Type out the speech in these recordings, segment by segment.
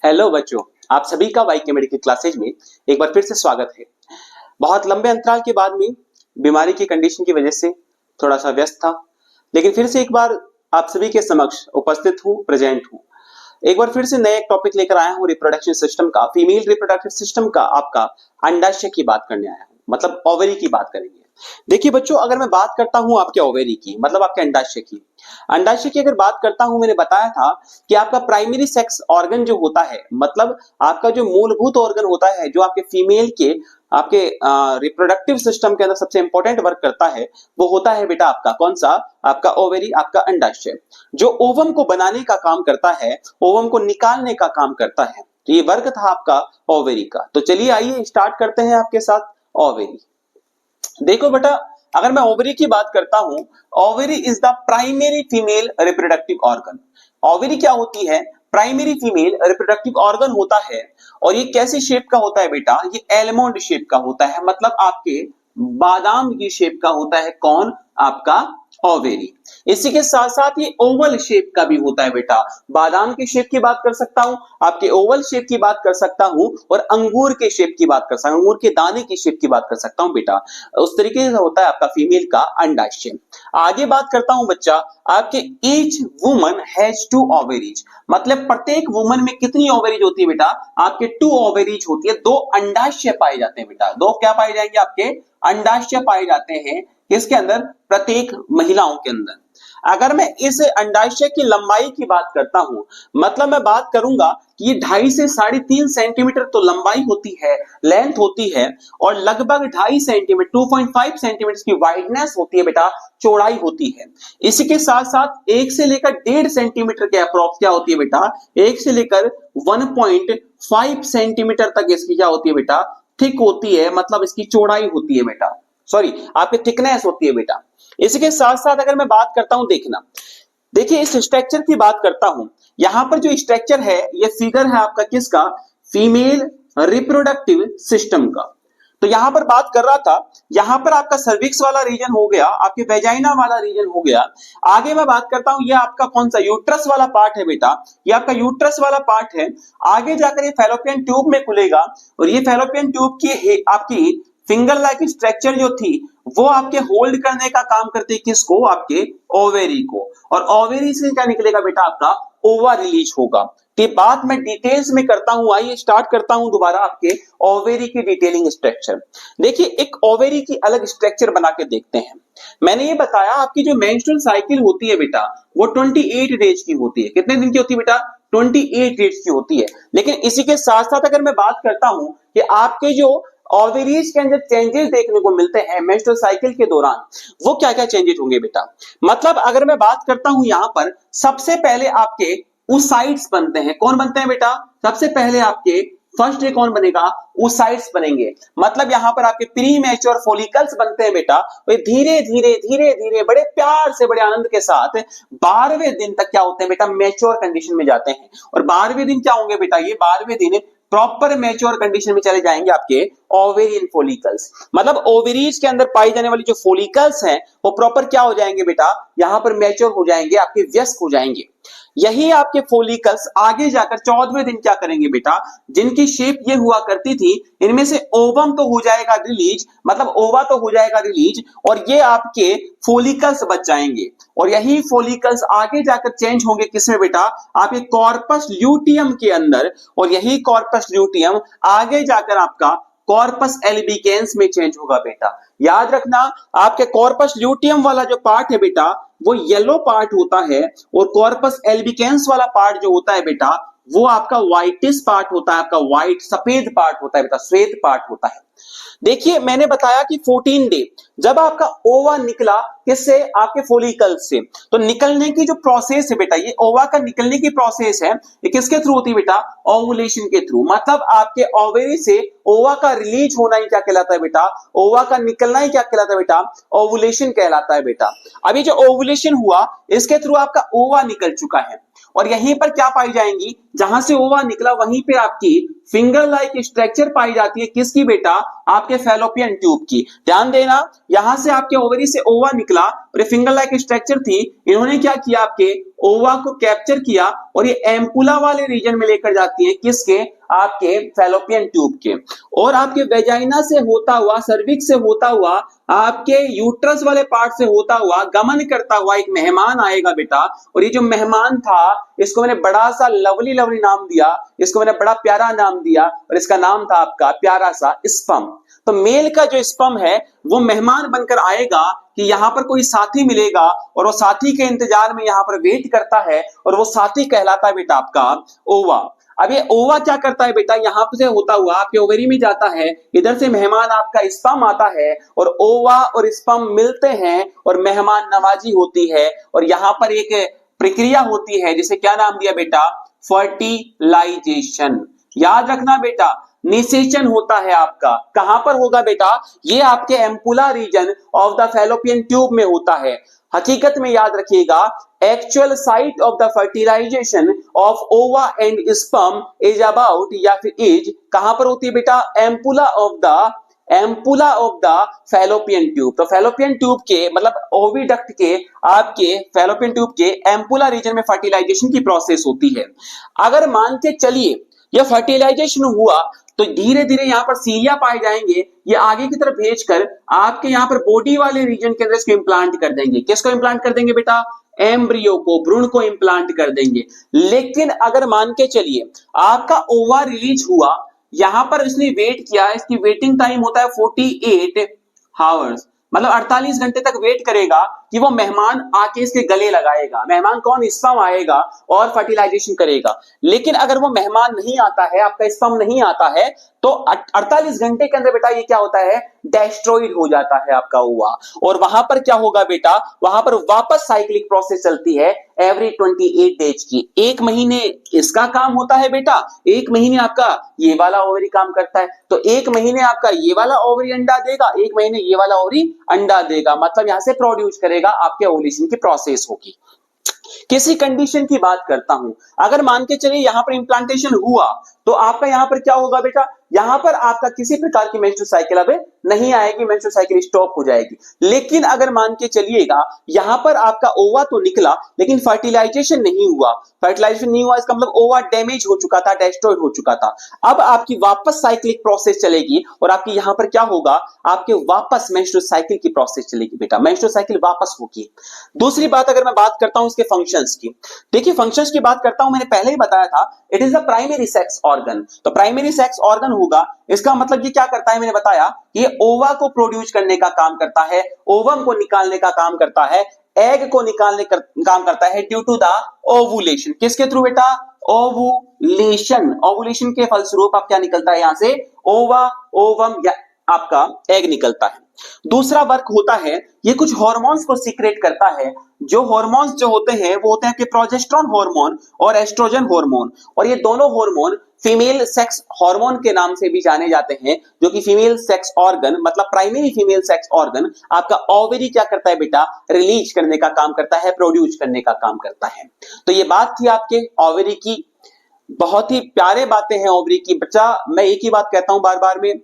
Hello बच्चों, आप सभी का वाई केमिस्ट्री की क्लासेज में एक बार फिर से स्वागत है। बहुत लंबे अंतराल के बाद में बीमारी की कंडीशन की वजह से थोड़ा सा व्यस्त था, लेकिन फिर से एक बार आप सभी के समक्ष उपस्थित हूँ, प्रेजेंट हूँ। एक बार फिर से नए एक टॉपिक लेकर आया हूँ रिप्रोडक्शन सिस्टम का, फीमेल रिप्रोडक्टिव सिस्टम का, आपका अंडाशय की बात करने आया हूँ, मतलब ओवरी की बात करेंगे। देखिए बच्चों, अगर मैं बात करता हूं आपके ओवेरी की, मतलब आपके अंडाशय की अगर बात करता हूं, मैंने बताया था कि आपका प्राइमरी सेक्स ऑर्गन जो होता है, मतलब आपका जो मूलभूत ऑर्गन होता है, जो आपके फीमेल के आपके रिप्रोडक्टिव सिस्टम के अंदर सबसे इंपॉर्टेंट वर्क करता है, वो होता है बेटा आपका कौन सा, आपका ओवेरी, आपका अंडाशय, जो ओवम को बनाने का काम करता है, ओवम को निकालने का काम करता है। तो ये वर्क था आपका ओवेरी का। तो चलिए आइए स्टार्ट करते हैं आपके साथ ओवेरी। देखो बेटा, अगर मैं ओवरी की बात करता हूं, ovary is the primary female reproductive organ. Ovary क्या होती है? प्राइमरी फीमेल रिप्रोडक्टिव ऑर्गन होता है। और ये कैसी शेप का होता है बेटा? ये एलमोंड शेप का होता है, मतलब आपके बादाम की शेप का होता है। कौन? आपका ओवेरी। इसी के साथ साथ ये ओवल शेप का भी होता है बेटा। बादाम की शेप की बात कर सकता हूं, आपके ओवल शेप की बात कर सकता हूं, और अंगूर के शेप की बात कर सकता हूं, अंगूर के दाने की शेप की बात कर सकता हूं बेटा। उस तरीके से होता है आपका फीमेल का अंडाशय। आगे बात करता हूं बच्चा, आपके each woman has two ovaries, मतलब प्रत्येक वुमन में कितनी ओवेरीज होती है बेटा? आपके 2 ओवेरीज होती है, 2 अंडाशय पाए जाते हैं बेटा। 2 क्या पाए जाएंगे? आपके अंडाशय पाए जाते हैं। किसके अंदर? प्रत्येक महिलाओं के अंदर। अगर मैं इस अंडाशय की लंबाई की बात करता हूं, मतलब मैं बात करूंगा कि ये 2.5 से 3.5 सेंटीमीटर तो लंबाई होती है, लेंथ होती है, और लगभग 2.5 सेंटीमीटर 2.5 सेंटीमीटर की वाइडनेस होती है बेटा, चौड़ाई होती है। इसी के साथ साथ 1 से लेकर 1.5 सेंटीमीटर के अप्रॉक्स क्या होती है बेटा? 1 से लेकर 1.5 सेंटीमीटर तक इसकी क्या होती है बेटा? थिक होती है, मतलब इसकी चौड़ाई होती है बेटा, सॉरी आपकी थिकनेस होती है बेटा। इसी के साथ साथ अगर मैं बात करता हूं, देखना, देखिए इस स्ट्रक्चर की बात करता हूं, यहां पर जो स्ट्रक्चर है, ये फिगर है आपका किसका? फीमेल रिप्रोडक्टिव सिस्टम का। तो यहां पर बात कर रहा था, यहां पर आपका सर्विक्स वाला रीजन हो गया, आपके वेजाइना वाला रीजन हो गया। आगे मैं बात करता हूं, ये आपका कौन सा यूट्रस वाला पार्ट है बेटा? ये आपका यूट्रस वाला पार्ट है। आगे जाकर ये फैलोपियन ट्यूब में खुलेगा, और ये फैलोपियन ट्यूब की आपकी फिंगर लाइक स्ट्रक्चर जो थी, वो आपके होल्ड करने का काम करती है। किसको? आपके ओवेरी को। और ओवेरी से क्या निकलेगा बेटा? आपका ओवा रिलीज होगा। ये बात मैं डिटेल्स में करता हूं। आइए स्टार्ट करता हूं दोबारा आपके ओवेरी की डिटेलिंग स्ट्रक्चर। देखिए, एक ओवेरी की अलग स्ट्रक्चर बना के देखते हैं। मैंने ये बताया, आपकी जो मेंस्ट्रुअल साइकिल होती है बेटा, वो 28 डेज की होती है। कितने दिन की होती है बेटा? 28 डेज की होती है। लेकिन इसी के साथ साथ अगर मैं बात करता हूं कि आपके जो ओवेरीज के अंदर चेंजेस देखने को मिलते हैं मेंस्ट्रुअल साइकिल के दौरान, वो क्या क्या चेंजेस होंगे बेटा? मतलब अगर मैं बात करता हूं, यहां पर सबसे पहले आपके oocytes बनते हैं। कौन बनते हैं बेटा? सबसे पहले आपके फर्स्ट डे कौन बनेगा? oocytes बनेंगे। मतलब यहां पर आपके प्री मैच्योर फॉलिकल्स बनते हैं बेटा। वे धीरे धीरे धीरे धीरे बड़े प्यार से, बड़े आनंद के साथ 12वें दिन तक क्या होते हैं बेटा? मैच्योर कंडीशन में जाते हैं। और 12वें दिन क्या होंगे बेटा? ये 12वें दिन प्रॉपर मैच्योर कंडीशन में चले जाएंगे आपके ओवेरियन फॉलिकल्स। मतलब ओवेरीज के अंदर पाई जाने वाली जो फॉलिकल्स हैं, वो प्रॉपर क्या हो जाएंगे बेटा? यहां पर मैच्योर हो जाएंगे, आपके वयस्क हो जाएंगे। यही आपके फॉलिकल्स आगे जाकर 14वें दिन क्या करेंगे बेटा? जिनकी शेप ये हुआ करती थी, इनमें से ओवम तो हो जाएगा रिलीज, मतलब ओवा तो हो जाएगा रिलीज, और ये आपके फॉलिकल्स बच जाएंगे। और यही फॉलिकल्स आगे जाकर चेंज होंगे किसमें बेटा? आपके कॉर्पस ल्यूटियम के अंदर। और यही कॉर्पस ल्यूटियम आगे जाकर आपका कॉर्पस एल्बिकेंस में चेंज होगा बेटा। याद रखना, आपके कॉर्पस ल्यूटियम वाला जो पार्ट है बेटा, वो येलो पार्ट होता है, और कॉर्पस एल्बिकेंस वाला पार्ट जो होता है बेटा, वो आपका व्हाइटिश पार्ट होता है, आपका व्हाइट सफेद पार्ट होता है बेटा, श्वेत पार्ट होता है। देखिए, मैंने बताया कि 14 डे जब आपका ओवा निकला, किससे? आपके फॉलिकल से। तो निकलने की जो प्रोसेस है बेटा, ये ओवा का निकलने की प्रोसेस है, ये किसके थ्रू होती है बेटा? ओवुलेशन के थ्रू। मतलब आपके ओवेरी से ओवा का रिलीज होना ही क्या कहलाता है बेटा? ओवा का निकलना ही क्या कहलाता है बेटा? ओवुलेशन कहलाता है बेटा। अभी जो ओवुलेशन हुआ, इसके थ्रू आपका ओवा निकल चुका है, और यहीं पर क्या पाई जाएंगी? जहां से ओवा निकला वहीं पे आपकी फिंगर लाइक स्ट्रक्चर पाई जाती है, किसकी बेटा? आपके फैलोपियन ट्यूब की। ध्यान देना, यहां से आपके ओवरी से ओवा निकला और ये फिंगर लाइक स्ट्रक्चर थी, इन्होंने क्या किया? आपके ओवा को कैप्चर किया और ये एम्पुला वाले रीजन में लेकर जाती है, किसके? आपके फैलोपियन ट्यूब के। और आपके वेजाइना से होता हुआ, सर्विक्स से होता हुआ, आपके यूट्रस वाले पार्ट से होता हुआ गमन करता हुआ एक मेहमान आएगा बेटा। और ये जो मेहमान था, इसको मैंने बड़ा सा लवली लवली नाम दिया, इसको मैंने बड़ा प्यारा नाम दिया और इसका नाम था आपका प्यारा सा स्पर्म। तो मेल का जो स्पर्म है वो मेहमान बनकर आएगा कि यहां पर कोई साथी मिलेगा और वो साथी के इंतजार में यहां पर वेट करता है और वो साथी कहलाता है बेटा आपका ओवा। अब ये ओवा क्या करता है बेटा? यहां से होता हुआ आपके ओवरी में जाता है, इधर से मेहमान आपका स्पर्म आता है और ओवा और स्पर्म मिलते हैं और मेहमान नवाजी होती है। और यहां पर एक प्रक्रिया होती है जिसे क्या नाम दिया बेटा? फर्टिलाइजेशन। याद रखना बेटा, निषेचन होता है आपका। कहां पर होगा बेटा? ये आपके ampulla region of the fallopian tube में होता है। हकीकत में याद रखिएगा, actual site of the fertilisation of ova and sperm is about, या फिर इज कहां पर होती है बेटा? Ampulla of the fallopian tube. तो फैलोपियन ट्यूब के मतलब ओविडक्ट के, आपके फैलोपियन ट्यूब के एम्पुला रीजन में फर्टिलाइजेशन की प्रोसेस होती है। अगर मान के चलिए यह फर्टिलाइजेशन हुआ तो धीरे धीरे यहां पर सीलिया पाए जाएंगे, ये आगे की तरफ भेजकर आपके यहां पर बॉडी वाले रीजन के अंदर इसको इंप्लांट कर देंगे। किसको इंप्लांट कर देंगे बेटा? एम्ब्रियो को, भ्रूण को इंप्लांट कर देंगे। लेकिन अगर मान के चलिए आपका ओवा रिलीज हुआ, यहां पर इसने वेट किया, इसकी वेटिंग टाइम होता है 48 आवर्स, मतलब 48 घंटे तक वेट करेगा कि वो मेहमान आके इसके गले लगाएगा। मेहमान कौन? स्पर्म आएगा और फर्टिलाइजेशन करेगा। लेकिन अगर वो मेहमान नहीं आता है, आपका स्पर्म नहीं आता है, तो 48 घंटे के अंदर बेटा ये क्या होता है? डेस्ट्रॉइड हो जाता है आपका ओवा। और वहां पर क्या होगा बेटा? वहां पर वापस साइक्लिक प्रोसेस चलती है एवरी 28 डेज की। एक महीने इसका काम होता है बेटा, एक महीने आपका ये वाला ओवरी काम करता है। तो एक महीने आपका ये वाला ओवरी अंडा देगा, एक महीने ये वाला ओवरी अंडा देगा, मतलब यहां से प्रोड्यूस करेगा, आपके ओवुलेशन की प्रोसेस होगी। किसी कंडीशन की बात करता हूं, अगर मान के चलिए यहां पर इंप्लांटेशन हुआ तो आपका यहां पर क्या होगा बेटा? यहां पर आपका किसी प्रकार की मेंस्ट्रुअल साइकिल अब नहीं आएगी, मेंस्ट्रुअल साइकिल स्टॉप हो जाएगी। लेकिन अगर मान के चलिएगा यहां पर आपका ओवा तो निकला लेकिन फर्टिलाइजेशन नहीं हुआ, फर्टिलाइजेशन नहीं हुआ इसका मतलब ओवा डैमेज हो चुका था, डेस्ट्रॉयड हो चुका था। अब आपकी वापस साइक्लिक प्रोसेस चलेगी और आपकी यहां पर क्या होगा? आपके वापस मेंस्ट्रुअल साइकिल की प्रोसेस चलेगी बेटा, मेंस्ट्रुअल साइकिल वापस होगी। दूसरी बात अगर मैं बात करता हूं इसके फंक्शंस की, देखिए फंक्शंस की बात करता हूं, मैंने पहले ही बताया था, it is the primary sex organ. तो प्राइमरी सेक्स ऑर्गन होगा, इसका मतलब ये क्या करता है? मैंने बताया ये ओवा को प्रोड्यूस करने का काम करता है, ओवम को निकालने का काम करता है, एग को निकालने का काम करता है ड्यू टू द ओवुलेशन। किसके थ्रू बेटा? ओवुलेशन। ओवुलेशन के फलस्वरूप आप क्या निकलता है यहां से? ओवा, ओवम या आपका एग निकलता है। दूसरा वर्क होता है, ये कुछ हार्मोन्स को सीक्रेट करता है। जो हार्मोन्स जो होते हैं वो होते हैं कि प्रोजेस्टेरोन हार्मोन और एस्ट्रोजन हार्मोन, और ये दोनों हार्मोन फीमेल सेक्स हार्मोन के नाम से भी जाने जाते हैं, जो कि फीमेल सेक्स ऑर्गन मतलब प्राइमरी फीमेल सेक्स ऑर्गन आपका ओवरी क्या करता है बेटा? रिलीज करने का काम करता है, प्रोड्यूस करने का काम करता है। तो ये बात थी आपके ओवरी की, बहुत ही प्यारे बातें हैं ओवरी की। बच्चा मैं एक ही बात कहता हूं बार बार में,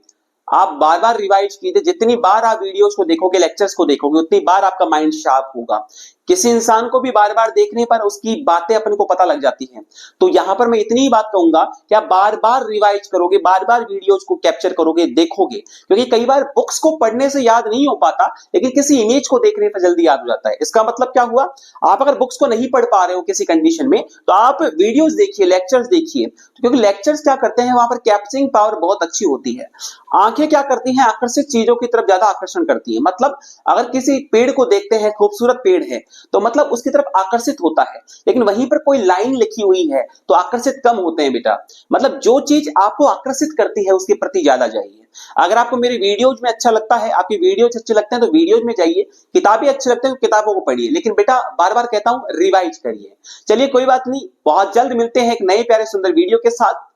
आप बार बार रिवाइज कीजिए, जितनी बार आप वीडियोस को देखोगे, लेक्चर्स को देखोगे, उतनी बार आपका माइंड शार्प होगा। किसी इंसान को भी बार बार देखने पर उसकी बातें अपन को पता लग जाती हैं। तो यहां पर मैं इतनी ही बात कहूंगा कि आप बार बार रिवाइज करोगे, बार बार वीडियोस को कैप्चर करोगे, देखोगे, क्योंकि कई बार बुक्स को पढ़ने से याद नहीं हो पाता, लेकिन किसी इमेज को देखने पर जल्दी याद हो जाता है। इसका मतलब क्या हुआ? आप अगर बुक्स को नहीं पढ़ पा रहे हो किसी कंडीशन में, तो आप वीडियोस देखिए, लेक्चर्स देखिए, क्योंकि लेक्चर्स क्या करते हैं, वहां पर कैप्चरिंग पावर बहुत अच्छी होती है। आंखें क्या करती हैं? आकर्षित चीजों की तरफ ज्यादा आकर्षण करती है। मतलब अगर किसी पेड़ को देखते हैं, खूबसूरत पेड़ है, तो मतलब उसकी तरफ आकर्षित होता है, लेकिन वहीं पर कोई लाइन लिखी हुई है तो आकर्षित कम होते हैं बेटा। मतलब जो चीज आपको आकर्षित करती है उसके प्रति ज्यादा जाइए। अगर आपको मेरे वीडियोज में अच्छा लगता है, आपके वीडियोज अच्छे लगते हैं तो वीडियोज में जाइए, किताबें अच्छे लगते हैं तो किताबों को पढ़िए, लेकिन बेटा बार बार कहता हूं रिवाइज करिए। चलिए कोई बात नहीं, बहुत जल्द मिलते हैं एक नए प्यारे सुंदर वीडियो के साथ।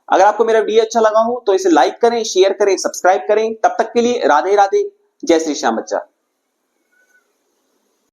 अगर आपको मेरा वीडियो अच्छा लगा हो तो इसे लाइक करें, शेयर करें, सब्सक्राइब करें। तब तक के लिए राधे राधे, जय श्री श्याम बच्चा।